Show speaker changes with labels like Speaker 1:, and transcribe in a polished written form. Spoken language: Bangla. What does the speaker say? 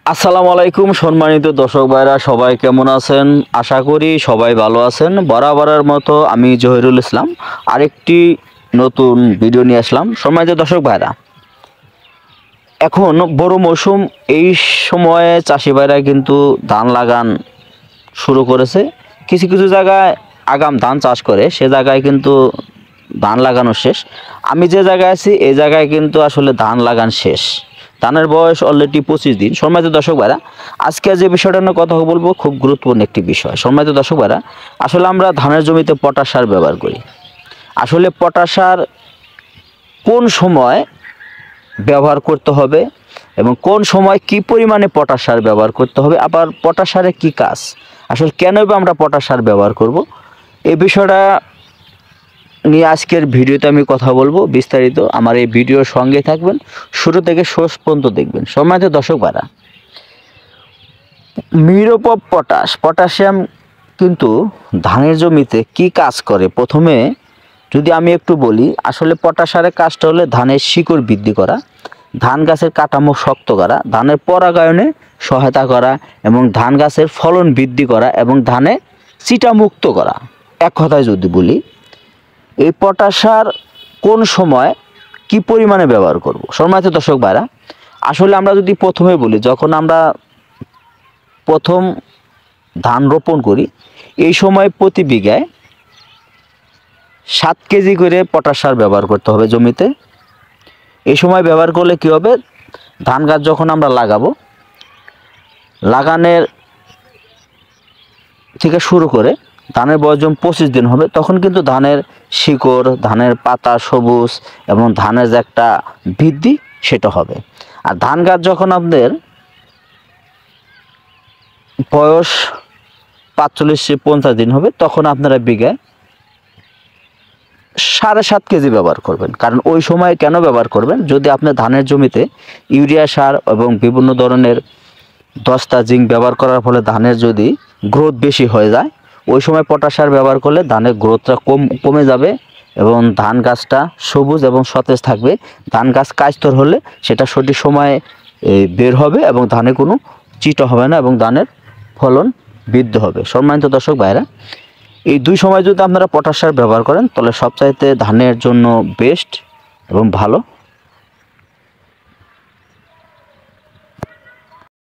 Speaker 1: আসসালামু আলাইকুম সম্মানিত দর্শক ভাইরা, সবাই কেমন আছেন? আশা করি সবাই ভালো আছেন। বরাবরের মতো আমি জহিরুল ইসলাম আরেকটি নতুন ভিডিও নিয়ে আসলাম। সম্মানিত দর্শক ভাইরা, এখন বড় মৌসুম, এই সময়ে চাষি ভাইরা কিন্তু ধান লাগান শুরু করেছে। কিছু কিছু জায়গায় আগাম ধান চাষ করে, সে জায়গায় কিন্তু ধান লাগানো শেষ। আমি যে জায়গায় আছি এই জায়গায় কিন্তু আসলে ধান লাগান শেষ। ধানের বয়স অলরেডি 25 দিন। সম্মানিত দর্শক ভাইরা, আজকে যে বিষয়টা নিয়ে কথা বলবো খুব গুরুত্বপূর্ণ একটি বিষয়। সম্মানিত দর্শক ভাইরা, আসলে আমরা ধানের জমিতে পটাশ সার ব্যবহার করি। আসলে পটাশ সার কোন সময় ব্যবহার করতে হবে এবং কোন সময় কি পরিমাণে পটাশ সার ব্যবহার করতে হবে, আবার পটাশ সারের কী কাজ, আসলে কেন আমরা পটাশ সার ব্যবহার করব, এই বিষয়টা নিয়ে আজকের ভিডিওতে আমি কথা বলবো বিস্তারিত। আমার এই ভিডিওর সঙ্গে থাকবেন, শুরু থেকে শেষ পর্যন্ত দেখবেন। সম্মানিত দর্শক ভাইরা, মিউরেট অফ পটাশিয়াম কিন্তু ধানের জমিতে কি কাজ করে, প্রথমে যদি আমি একটু বলি, আসলে পটাশ সারের কাজটা হলে ধানের শিকড় বৃদ্ধি করা, ধান গাছের কাঠামো শক্ত করা, ধানের পরাগায়নে সহায়তা করা এবং ধান গাছের ফলন বৃদ্ধি করা এবং ধানে চিটা মুক্ত করা। এক কথায় যদি বলি, এই পটাশ সার কোন সময় কি পরিমাণে ব্যবহার করব? সম্মানিত দর্শক ভাইরা, আসলে আমরা যদি প্রথমে বলি, যখন আমরা প্রথম ধান রোপণ করি এই সময় প্রতি বিঘায় 7 কেজি করে পটাশ সার ব্যবহার করতে হবে জমিতে। এই সময় ব্যবহার করলে কি হবে, ধান গাছ যখন আমরা লাগাবো, লাগানোর থেকে শুরু করে ধানের বয়স যখন 25 দিন হবে, তখন কিন্তু ধানের শিকড়, ধানের পাতা সবুজ এবং ধানের যে একটা বৃদ্ধি সেটা হবে। আর ধান গাছ যখন আপনাদের বয়স 45-50 দিন হবে, তখন আপনারা বিঘায় 7.5 কেজি ব্যবহার করবেন। কারণ ওই সময় কেন ব্যবহার করবেন, যদি আপনি ধানের জমিতে ইউরিয়া সার এবং বিভিন্ন ধরনের দস্তা জিঙ্ক ব্যবহার করার ফলে ধানের যদি গ্রোথ বেশি হয়ে যায়, ওই সময় পটাশ সার ব্যবহার করলে ধানের গ্রোথটা কমে যাবে এবং ধান গাছটা সবুজ এবং সতেজ থাকবে। ধান গাছ কাস্তর হলে সেটা সঠিক সময়ে বের হবে এবং ধানে কোনো চিটা হবে না এবং ধানের ফলন বৃদ্ধি হবে। সম্মানিত দর্শক ভাইরা, এই দুই সময় যদি আপনারা পটাশ সার ব্যবহার করেন, তাহলে সবচাইতে ধানের জন্য বেস্ট এবং ভালো